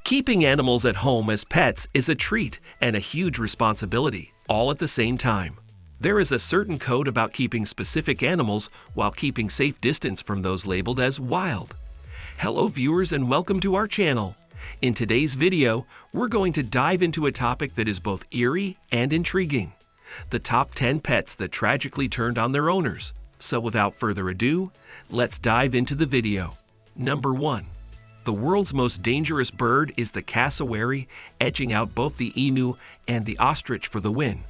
Keeping animals at home as pets is a treat and a huge responsibility, all at the same time. There is a certain code about keeping specific animals while keeping safe distance from those labeled as wild. Hello viewers and welcome to our channel. In today's video, we're going to dive into a topic that is both eerie and intriguing. The top 10 pets that tragically turned on their owners. So without further ado, let's dive into the video. Number 1. The world's most dangerous bird is the cassowary, edging out both the emu and the ostrich for the win.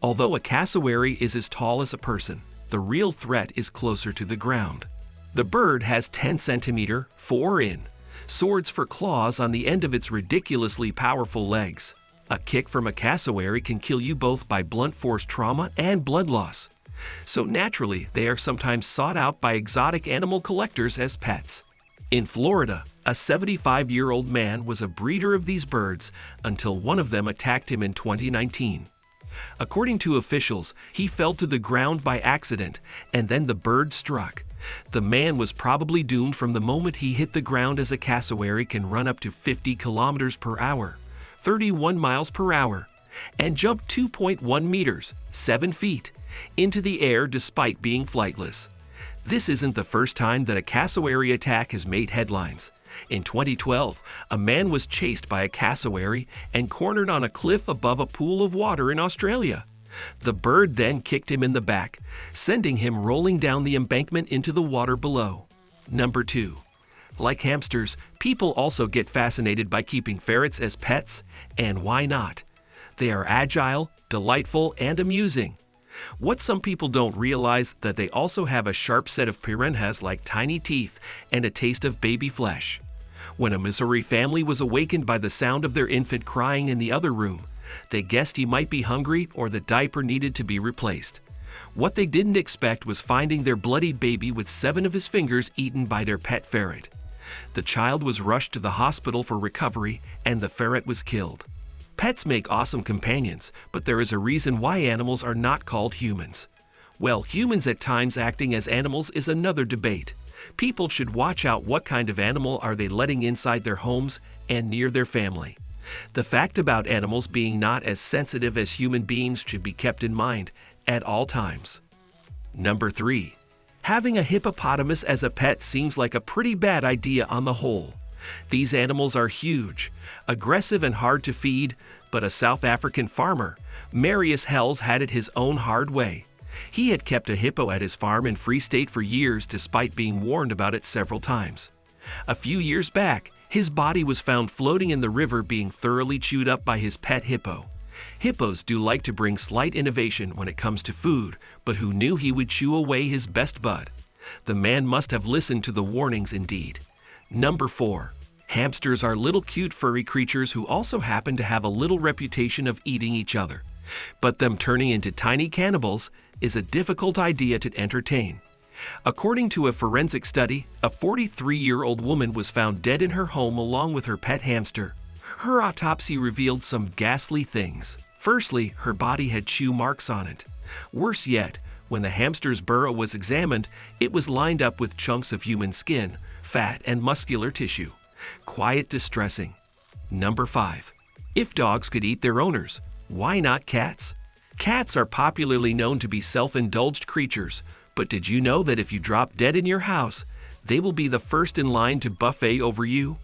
Although a cassowary is as tall as a person, the real threat is closer to the ground. The bird has 10-centimeter, 4-in, swords for claws on the end of its ridiculously powerful legs. A kick from a cassowary can kill you both by blunt force trauma and blood loss. So naturally, they are sometimes sought out by exotic animal collectors as pets. In Florida, a 75-year-old man was a breeder of these birds until one of them attacked him in 2019. According to officials, he fell to the ground by accident and then the bird struck. The man was probably doomed from the moment he hit the ground, as a cassowary can run up to 50 kilometers per hour, 31 miles per hour, and jump 2.1 meters, 7 feet, into the air despite being flightless. This isn't the first time that a cassowary attack has made headlines. In 2012, a man was chased by a cassowary and cornered on a cliff above a pool of water in Australia. The bird then kicked him in the back, sending him rolling down the embankment into the water below. Number 2. Like hamsters, people also get fascinated by keeping ferrets as pets, and why not? They are agile, delightful, and amusing. What some people don't realize that they also have a sharp set of piranhas like tiny teeth and a taste of baby flesh. When a Missouri family was awakened by the sound of their infant crying in the other room, they guessed he might be hungry or the diaper needed to be replaced. What they didn't expect was finding their bloodied baby with 7 of his fingers eaten by their pet ferret. The child was rushed to the hospital for recovery and the ferret was killed. Pets make awesome companions, but there is a reason why animals are not called humans. Well, humans at times acting as animals is another debate. People should watch out what kind of animal are they letting inside their homes and near their family. The fact about animals being not as sensitive as human beings should be kept in mind at all times. Number 3. Having a hippopotamus as a pet seems like a pretty bad idea on the whole. These animals are huge, aggressive and hard to feed, but a South African farmer, Marius Hels, had it his own hard way. He had kept a hippo at his farm in Free State for years despite being warned about it several times. A few years back, his body was found floating in the river being thoroughly chewed up by his pet hippo. Hippos do like to bring slight innovation when it comes to food, but who knew he would chew away his best bud? The man must have listened to the warnings indeed. Number 4. Hamsters are little cute furry creatures who also happen to have a little reputation of eating each other. But them turning into tiny cannibals is a difficult idea to entertain. According to a forensic study, a 43-year-old woman was found dead in her home along with her pet hamster. Her autopsy revealed some ghastly things. Firstly, her body had chew marks on it. Worse yet, when the hamster's burrow was examined, it was lined up with chunks of human skin, fat, and muscular tissue. Quite distressing. Number 5. If dogs could eat their owners, why not cats? Cats are popularly known to be self-indulged creatures, but did you know that if you drop dead in your house, they will be the first in line to buffet over you?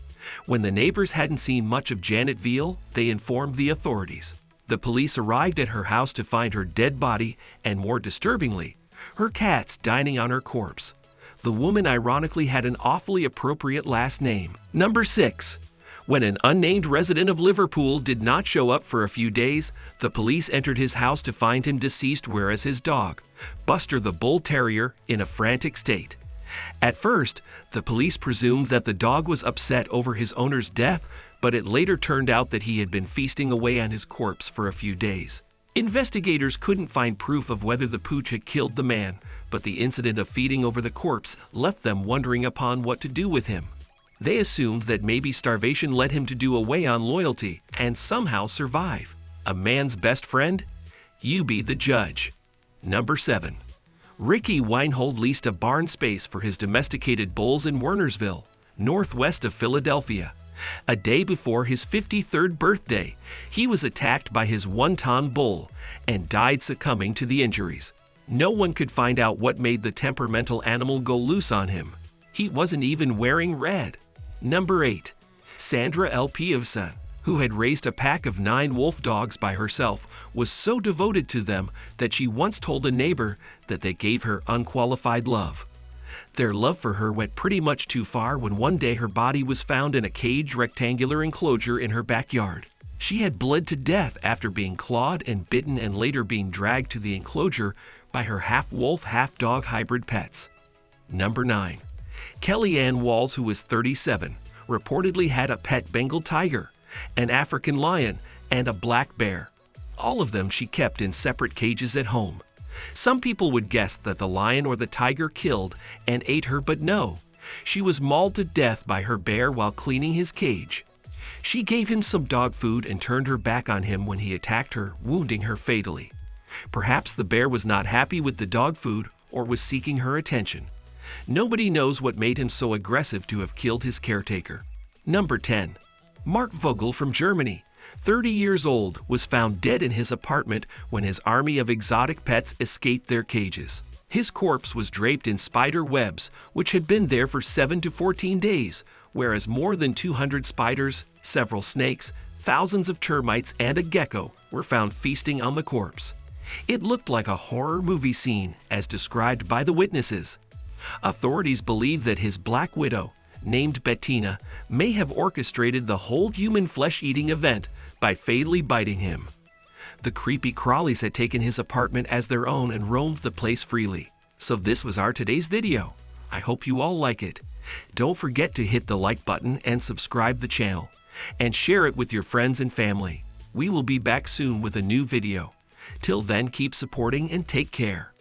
When the neighbors hadn't seen much of Janet Veal, they informed the authorities. The police arrived at her house to find her dead body and, more disturbingly, her cats dining on her corpse. The woman ironically had an awfully appropriate last name. Number 6. When an unnamed resident of Liverpool did not show up for a few days, the police entered his house to find him deceased, whereas his dog, Buster the Bull Terrier, in a frantic state. At first, the police presumed that the dog was upset over his owner's death, but it later turned out that he had been feasting away on his corpse for a few days. Investigators couldn't find proof of whether the pooch had killed the man, but the incident of feeding over the corpse left them wondering upon what to do with him. They assumed that maybe starvation led him to do away on loyalty and somehow survive. A man's best friend? You be the judge. Number 7. Ricky Weinhold leased a barn space for his domesticated bulls in Wernersville, northwest of Philadelphia. A day before his 53rd birthday, he was attacked by his one-ton bull and died succumbing to the injuries. No one could find out what made the temperamental animal go loose on him. He wasn't even wearing red. Number 8. Sandra L. Pievson, who had raised a pack of 9 wolf dogs by herself, was so devoted to them that she once told a neighbor that they gave her unqualified love. Their love for her went pretty much too far when one day her body was found in a caged rectangular enclosure in her backyard. She had bled to death after being clawed and bitten and later being dragged to the enclosure by her half-wolf, half-dog hybrid pets. Number 9. Kellyanne Walls, who was 37, reportedly had a pet Bengal tiger, an African lion, and a black bear. All of them she kept in separate cages at home. Some people would guess that the lion or the tiger killed and ate her, but no. She was mauled to death by her bear while cleaning his cage. She gave him some dog food and turned her back on him when he attacked her, wounding her fatally. Perhaps the bear was not happy with the dog food or was seeking her attention. Nobody knows what made him so aggressive to have killed his caretaker. Number 10. Mark Vogel from Germany, 30 years old, was found dead in his apartment when his army of exotic pets escaped their cages. His corpse was draped in spider webs, which had been there for 7 to 14 days, whereas more than 200 spiders, several snakes, thousands of termites, and a gecko were found feasting on the corpse. It looked like a horror movie scene, as described by the witnesses. Authorities believe that his black widow, named Bettina, may have orchestrated the whole human flesh-eating event by fatally biting him. The creepy crawlies had taken his apartment as their own and roamed the place freely. So this was our today's video. I hope you all like it. Don't forget to hit the like button and subscribe the channel, and share it with your friends and family. We will be back soon with a new video. Till then, keep supporting and take care.